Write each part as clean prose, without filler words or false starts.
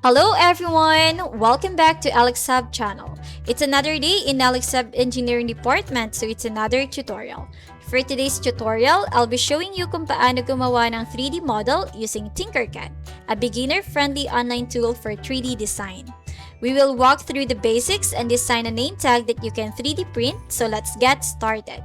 Hello everyone! Welcome back to Elexhub channel. It's another day in Elexhub Engineering Department, so it's another tutorial. For today's tutorial, I'll be showing you kung paano gumawa ng 3D model using TINKERCAD, a beginner-friendly online tool for 3D design. We will walk through the basics and design a name tag that you can 3D print, so let's get started.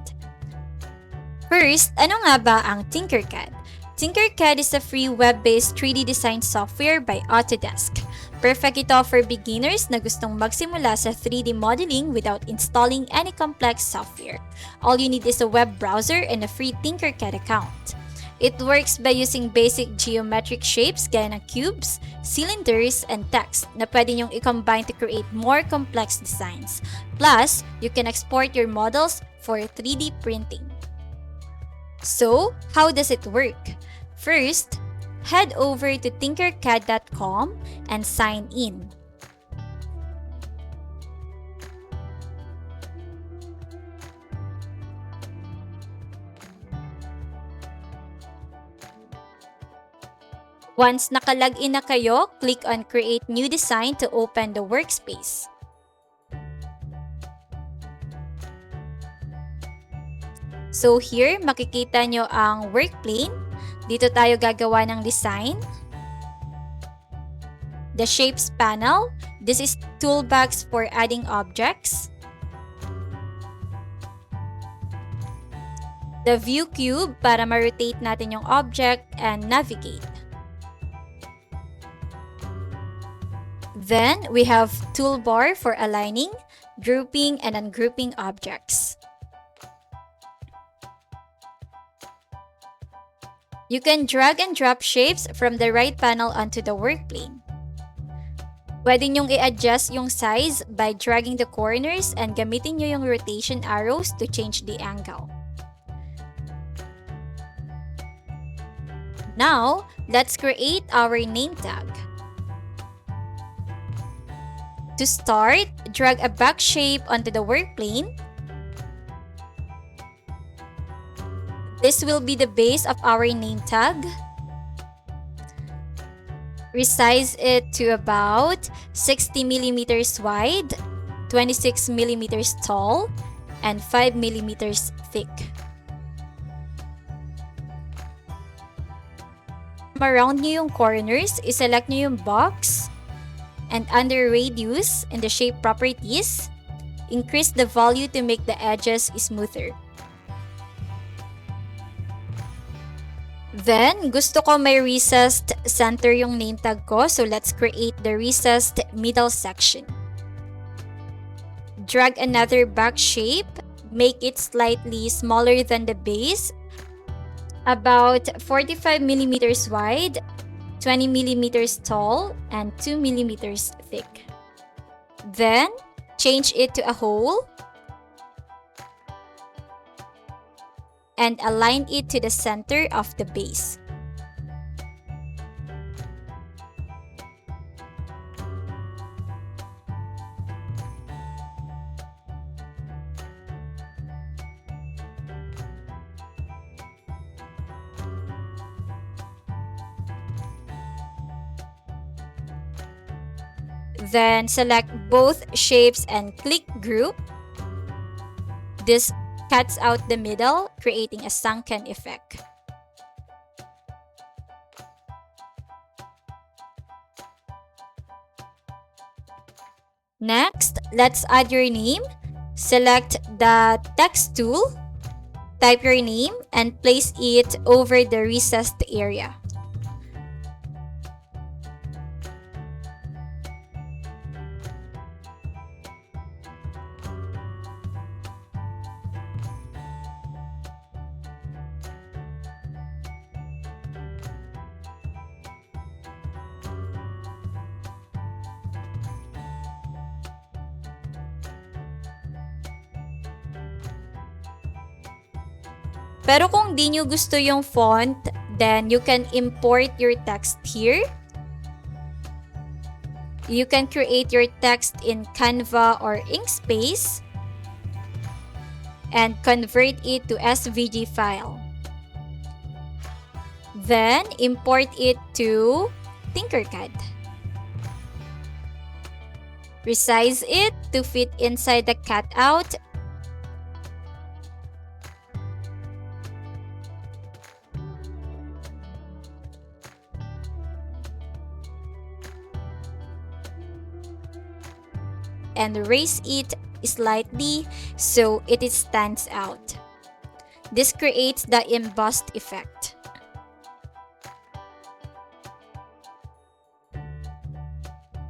First, ano nga ba ang TINKERCAD? TINKERCAD is a free web-based 3D design software by Autodesk. Perfect ito for beginners na gustong magsimula sa 3D modeling without installing any complex software. All you need is a web browser and a free TINKERCAD account. It works by using basic geometric shapes gaya ng cubes, cylinders, and text na pwede nyong i-combine to create more complex designs. Plus, you can export your models for 3D printing. So, how does it work? First, head over to tinkercad.com and sign in. Once nakalagin na kayo, click on Create New Design to open the workspace. So here, makikita nyo ang work plane. Dito tayo gagawa ng design. The Shapes panel. This is toolbox for adding objects. The View cube para ma-rotate natin yung object and navigate. Then, we have toolbar for aligning, grouping, and ungrouping objects. You can drag and drop shapes from the right panel onto the work plane. Pwede nyong i-adjust yung size by dragging the corners and gamitin nyo yung rotation arrows to change the angle. Now, let's create our name tag. To start, drag a back shape onto the work plane. This will be the base of our name tag. Resize it to about 60 millimeters wide, 26 millimeters tall, and 5 millimeters thick. Around nyo yung corners, iselect nyo yung box, and under radius in the shape properties, increase the value to make the edges smoother. Then, gusto ko may recessed center yung name tag ko, so let's create the recessed middle section. Drag another back shape, make it slightly smaller than the base, about 45 millimeters wide, 20 millimeters tall, and 2 millimeters thick. Then, change it to a hole and align it to the center of the base. Then select both shapes and click Group. This cuts out the middle, creating a sunken effect. Next, let's add your name. Select the text tool, type your name, and place it over the recessed area. Pero kung di nyo gusto yung font, then you can import your text here. You can create your text in Canva or Inkspace and convert it to SVG file. Then, import it to TINKERCAD. Resize it to fit inside the cutout. And raise it slightly so it stands out. This creates the embossed effect.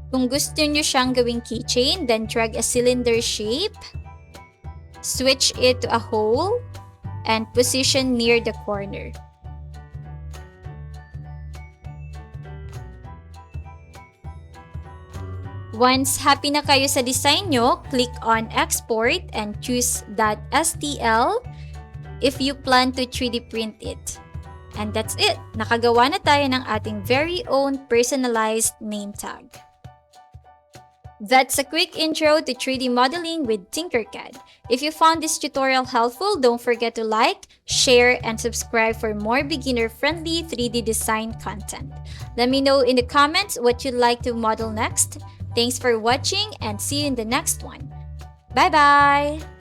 Kung gusto nyo siyang gawing keychain, then drag a cylinder shape, switch it to a hole, and position near the corner. Once happy na kayo sa design nyo, click on Export and choose .stl if you plan to 3D print it. And that's it! Nakagawa na tayo ng ating very own personalized name tag. That's a quick intro to 3D modeling with TINKERCAD. If you found this tutorial helpful, don't forget to like, share, and subscribe for more beginner-friendly 3D design content. Let me know in the comments what you'd like to model next. Thanks for watching and see you in the next one. Bye-bye!